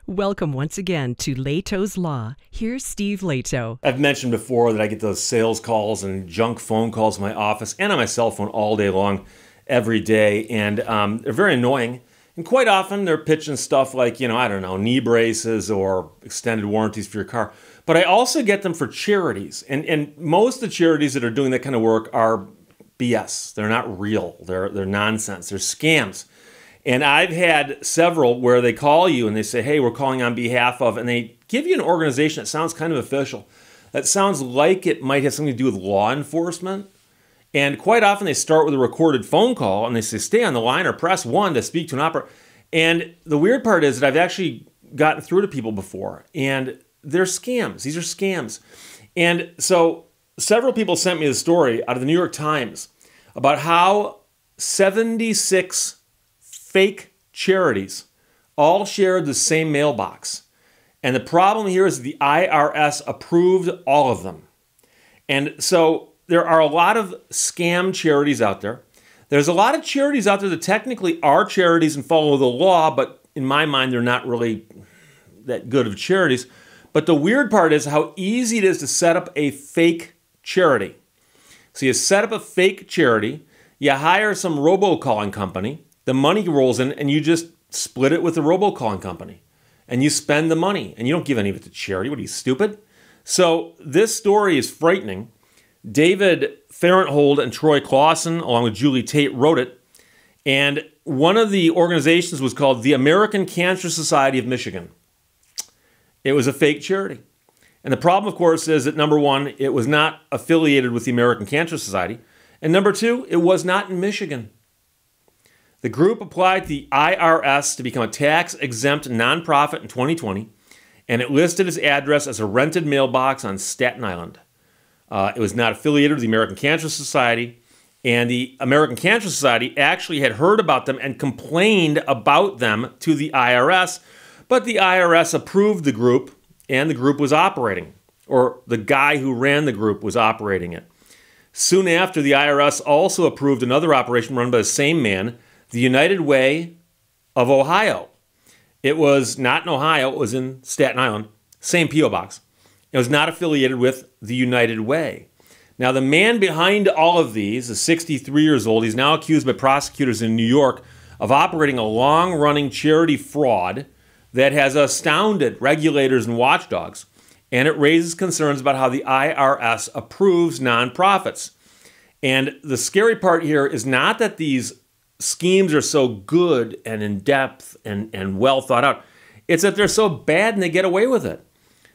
Welcome once again to Lehto's Law. Here's Steve Lehto. I've mentioned before that I get those sales calls and junk phone calls in my office and on my cell phone all day long, every day, and they're very annoying. And quite often they're pitching stuff like, I don't know, knee braces or extended warranties for your car. But I also get them for charities. And most of the charities that are doing that kind of work are BS. They're not real. They're nonsense. They're scams. And I've had several where they call you and they say, hey, we're calling on behalf of, and they give you an organization that sounds kind of official. That sounds like it might have something to do with law enforcement. And quite often they start with a recorded phone call and they say, stay on the line or press 1 to speak to an operator. And the weird part is that I've actually gotten through to people before, and they're scams. These are scams. And so several people sent me the story out of the New York Times about how 76 fake charities all shared the same mailbox. And the problem here is the IRS approved all of them. And so there are a lot of scam charities out there. There's a lot of charities out there that technically are charities and follow the law, but in my mind, they're not really that good of charities. But the weird part is how easy it is to set up a fake charity. So you set up a fake charity, you hire some robocalling company, the money rolls in, and you just split it with the robocalling company. And you spend the money, and you don't give any of it to charity. What are you, stupid? So this story is frightening. David Farenthold and Troy Clausen, along with Julie Tate, wrote it. And one of the organizations was called the American Cancer Society of Michigan. It was a fake charity. And the problem, of course, is that number one, it was not affiliated with the American Cancer Society. And number two, it was not in Michigan. The group applied to the IRS to become a tax-exempt nonprofit in 2020, and it listed its address as a rented mailbox on Staten Island. It was not affiliated with the American Cancer Society, and the American Cancer Society actually had heard about them and complained about them to the IRS, but the IRS approved the group, and the group was operating, or the guy who ran the group was operating it. Soon after, the IRS also approved another operation run by the same man, the United Way of Ohio. It was not in Ohio, it was in Staten Island, same P.O. box. It was not affiliated with the United Way. Now, the man behind all of these is 63 years old. He's now accused by prosecutors in New York of operating a long-running charity fraud that has astounded regulators and watchdogs, and it raises concerns about how the IRS approves nonprofits. And the scary part here is not that these schemes are so good and in-depth and well thought out. It's that they're so bad and they get away with it.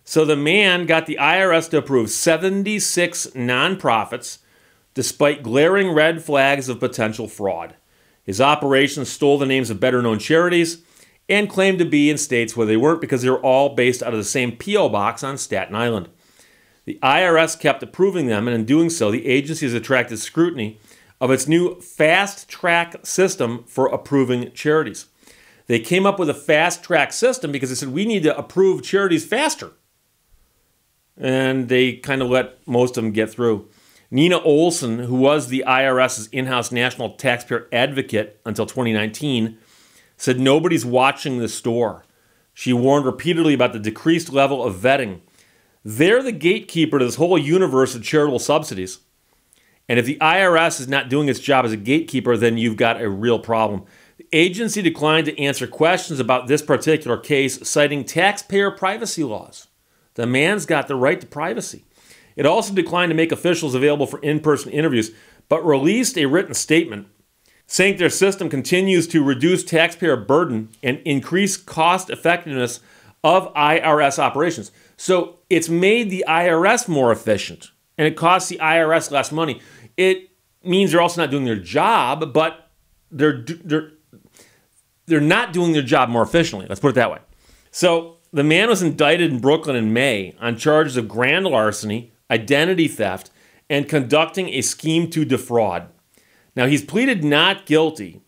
So the man got the IRS to approve 76 nonprofits despite glaring red flags of potential fraud. His operations stole the names of better-known charities and claimed to be in states where they weren't because they were all based out of the same P.O. box on Staten Island. The IRS kept approving them, and in doing so, the agency has attracted scrutiny of its new fast-track system for approving charities. They came up with a fast-track system because they said, we need to approve charities faster. And they kind of let most of them get through. Nina Olson, who was the IRS's in-house national taxpayer advocate until 2019, said nobody's watching the store. She warned repeatedly about the decreased level of vetting. They're the gatekeeper to this whole universe of charitable subsidies. And if the IRS is not doing its job as a gatekeeper, then you've got a real problem. The agency declined to answer questions about this particular case, citing taxpayer privacy laws. The man's got the right to privacy. It also declined to make officials available for in-person interviews, but released a written statement saying their system continues to reduce taxpayer burden and increase cost effectiveness of IRS operations. So it's made the IRS more efficient, and it costs the IRS less money. It means they're also not doing their job, but they're not doing their job more efficiently. Let's put it that way. So the man was indicted in Brooklyn in May on charges of grand larceny, identity theft, and conducting a scheme to defraud. Now, he's pleaded not guilty,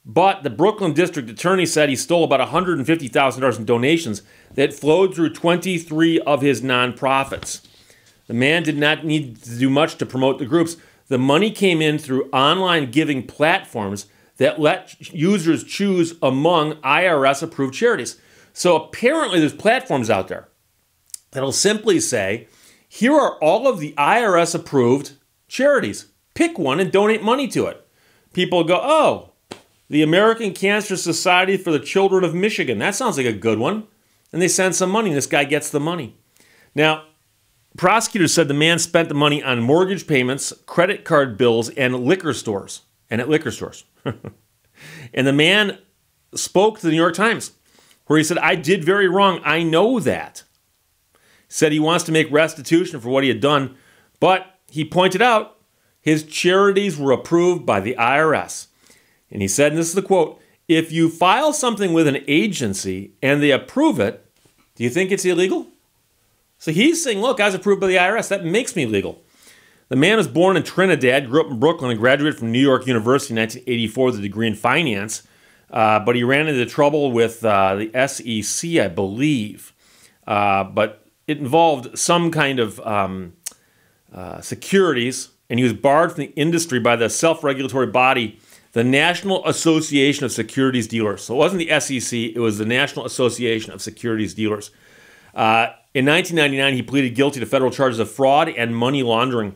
but the Brooklyn district attorney said he stole about $150,000 in donations that flowed through 23 of his nonprofits. The man did not need to do much to promote the groups. The money came in through online giving platforms that let users choose among IRS-approved charities. So apparently there's platforms out there that'll simply say, here are all of the IRS approved charities. Pick one and donate money to it. People go, oh, the American Cancer Society for the Children of Michigan. That sounds like a good one. And they send some money. This guy gets the money. Now, prosecutors said the man spent the money on mortgage payments, credit card bills, and liquor stores. And at liquor stores. And the man spoke to the New York Times, where he said, I did very wrong. I know that. Said he wants to make restitution for what he had done, but he pointed out his charities were approved by the IRS. And he said, and this is the quote, if you file something with an agency and they approve it, do you think it's illegal? So he's saying, look, I was approved by the IRS. That makes me legal. The man was born in Trinidad, grew up in Brooklyn, and graduated from New York University in 1984 with a degree in finance. But he ran into trouble with the SEC, I believe. But it involved some kind of securities, and he was barred from the industry by the self-regulatory body, the National Association of Securities Dealers. So it wasn't the SEC, it was the National Association of Securities Dealers. In 1999, he pleaded guilty to federal charges of fraud and money laundering.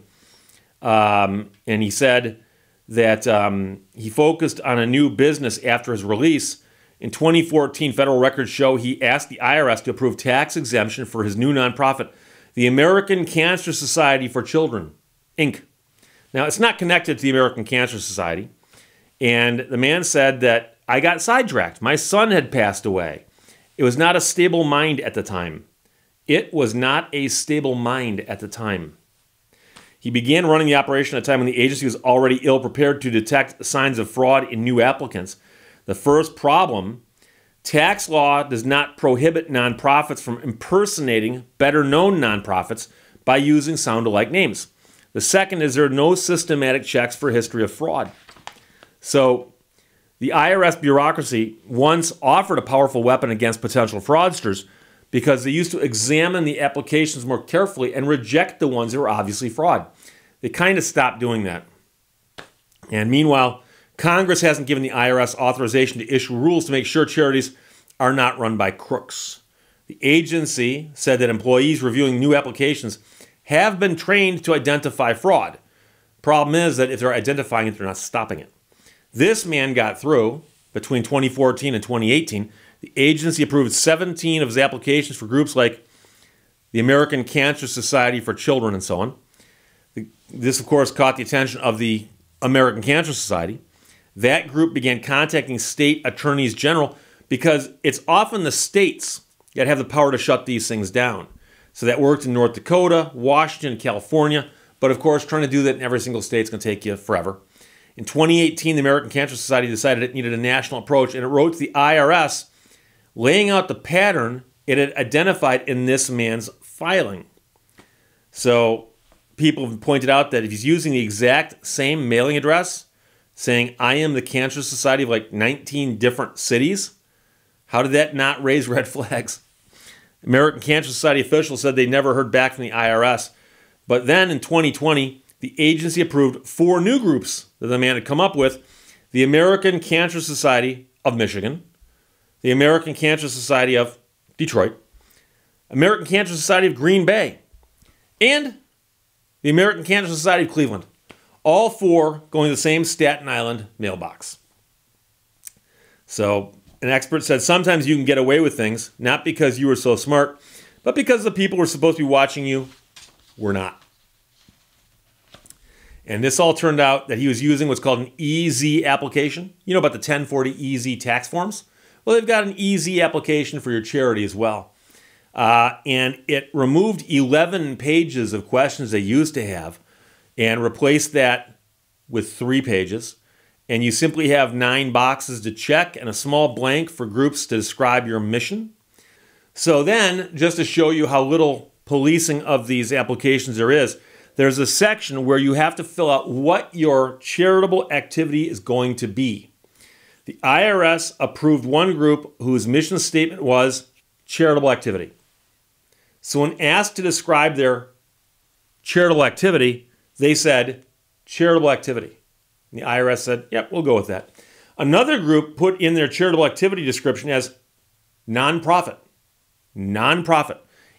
And he said that he focused on a new business after his release. In 2014, federal records show he asked the IRS to approve tax exemption for his new nonprofit, the American Cancer Society for Children, Inc. Now, it's not connected to the American Cancer Society. And the man said that I got sidetracked. My son had passed away. It was not a stable mind at the time. It was not a stable mind at the time. He began running the operation at a time when the agency was already ill-prepared to detect signs of fraud in new applicants. The first problem, tax law does not prohibit nonprofits from impersonating better-known nonprofits by using sound-alike names. The second is there are no systematic checks for history of fraud. So the IRS bureaucracy once offered a powerful weapon against potential fraudsters because they used to examine the applications more carefully and reject the ones that were obviously fraud. They kind of stopped doing that. And meanwhile, Congress hasn't given the IRS authorization to issue rules to make sure charities are not run by crooks. The agency said that employees reviewing new applications have been trained to identify fraud. Problem is that if they're identifying it, they're not stopping it. This man got through between 2014 and 2018. The agency approved 17 of his applications for groups like the American Cancer Society for Children and so on. This, of course, caught the attention of the American Cancer Society. That group began contacting state attorneys general because it's often the states that have the power to shut these things down. So that worked in North Dakota, Washington, California. But, of course, trying to do that in every single state is going to take you forever. In 2018, the American Cancer Society decided it needed a national approach, and it wrote to the IRS laying out the pattern it had identified in this man's filing. So people have pointed out that if he's using the exact same mailing address, saying, I am the Cancer Society of like 19 different cities, how did that not raise red flags? American Cancer Society officials said they never heard back from the IRS. But then in 2020, the agency approved 4 new groups that the man had come up with: the American Cancer Society of Michigan, the American Cancer Society of Detroit, American Cancer Society of Green Bay, and the American Cancer Society of Cleveland. All 4 going to the same Staten Island mailbox. So an expert said sometimes you can get away with things, not because you were so smart, but because the people who were supposed to be watching you were not. And this all turned out that he was using what's called an EZ application. You know about the 1040 EZ tax forms? Well, they've got an EZ application for your charity as well. And it removed 11 pages of questions they used to have and replaced that with 3 pages. And you simply have 9 boxes to check and a small blank for groups to describe your mission. So then, just to show you how little policing of these applications there is, there's a section where you have to fill out what your charitable activity is going to be. The IRS approved one group whose mission statement was charitable activity. So when asked to describe their charitable activity, they said charitable activity. And the IRS said, yep, we'll go with that. Another group put in their charitable activity description as nonprofit. Nonprofit.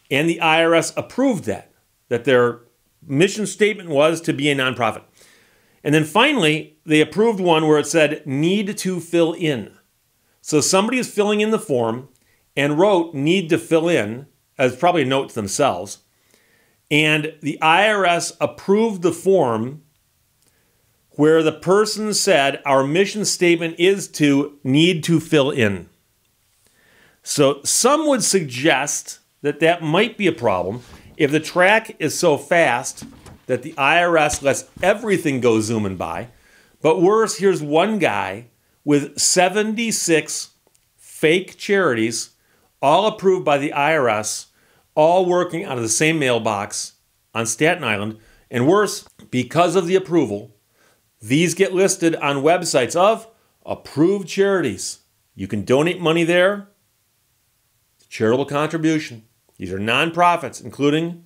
And the IRS approved that their mission statement was to be a nonprofit. And then finally, they approved one where it said, need to fill in. So somebody is filling in the form and wrote need to fill in as probably a note to themselves. And the IRS approved the form where the person said, our mission statement is to need to fill in. So some would suggest that might be a problem if the track is so fast that the IRS lets everything go zooming by. But worse, here's one guy with 76 fake charities, all approved by the IRS, all working out of the same mailbox on Staten Island. And worse, because of the approval, these get listed on websites of approved charities. You can donate money there. Charitable contribution. These are nonprofits, including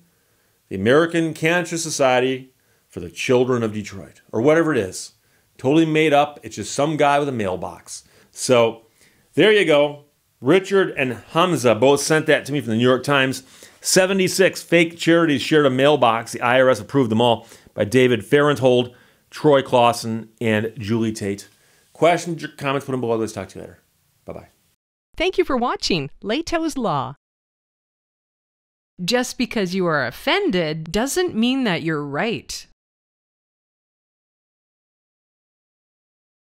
the American Cancer Society for the Children of Detroit, or whatever it is. Totally made up. It's just some guy with a mailbox. So there you go. Richard and Hamza both sent that to me from the New York Times. 76 fake charities shared a mailbox. The IRS approved them all by David Farenthold, Troy Clausen, and Julie Tate. Questions or comments, put them below. Let's talk to you later. Bye-bye. Thank you for watching Lehto's Law. Just because you are offended doesn't mean that you're right.